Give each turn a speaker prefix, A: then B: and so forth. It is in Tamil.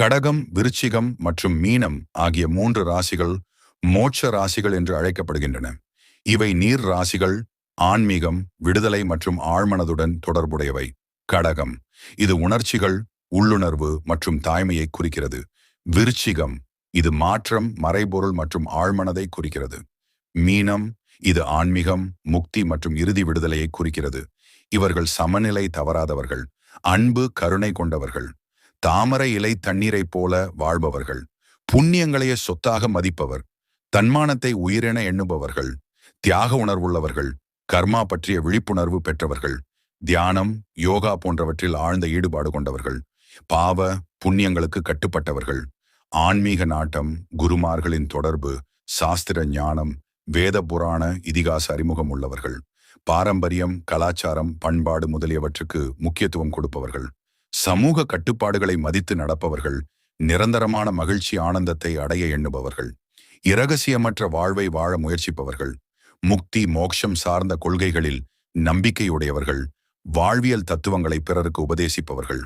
A: கடகம், விருச்சிகம் மற்றும் மீனம் ஆகிய 3 ராசிகள் மோட்ச ராசிகள் என்று அழைக்கப்படுகின்றன. இவை நீர் ராசிகள், ஆன்மீகம், விடுதலை மற்றும் ஆழ்மனதுடன் தொடர்புடையவை. கடகம் இது உணர்ச்சிகள், உள்ளுணர்வு மற்றும் தாய்மையை குறிக்கிறது. விருச்சிகம் இது மாற்றம், மறைபொருள் மற்றும் ஆழ்மனதை குறிக்கிறது. மீனம் இது ஆன்மீகம், முக்தி மற்றும் இறுதி விடுதலையை குறிக்கிறது. இவர்கள் சமநிலை தவறாதவர்கள், அன்பு, கருணை கொண்டவர்கள், தாமரை இலை தண்ணீரைப் போல வாழ்பவர்கள், புண்ணியங்களையே சொத்தாக மதிப்பவர், தன்மானத்தை உயிரென எண்ணுபவர்கள், தியாக உணர்வுள்ளவர்கள், கர்மா பற்றிய விழிப்புணர்வு பெற்றவர்கள், தியானம், யோகா போன்றவற்றில் ஆழ்ந்த ஈடுபாடு கொண்டவர்கள், பாவ புண்ணியங்களுக்கு கட்டுப்பட்டவர்கள், ஆன்மீக நாட்டம், குருமார்களின் தொடர்பு, சாஸ்திர ஞானம், வேத புராண இதிகாச அறிமுகம் உள்ளவர்கள், பாரம்பரியம், கலாச்சாரம், பண்பாடு முதலியவற்றுக்கு முக்கியத்துவம் கொடுப்பவர்கள், சமூக கட்டுப்பாடுகளை மதித்து நடப்பவர்கள், நிரந்தரமான மகிழ்ச்சி ஆனந்தத்தை அடைய எண்ணுபவர்கள், இரகசியமற்ற வாழ்வை வாழ முயற்சிப்பவர்கள், முக்தி மோட்சம் சார்ந்த கொள்கைகளில் நம்பிக்கையுடையவர்கள், வாழ்வியல் தத்துவங்களை பிறருக்கு உபதேசிப்பவர்கள்.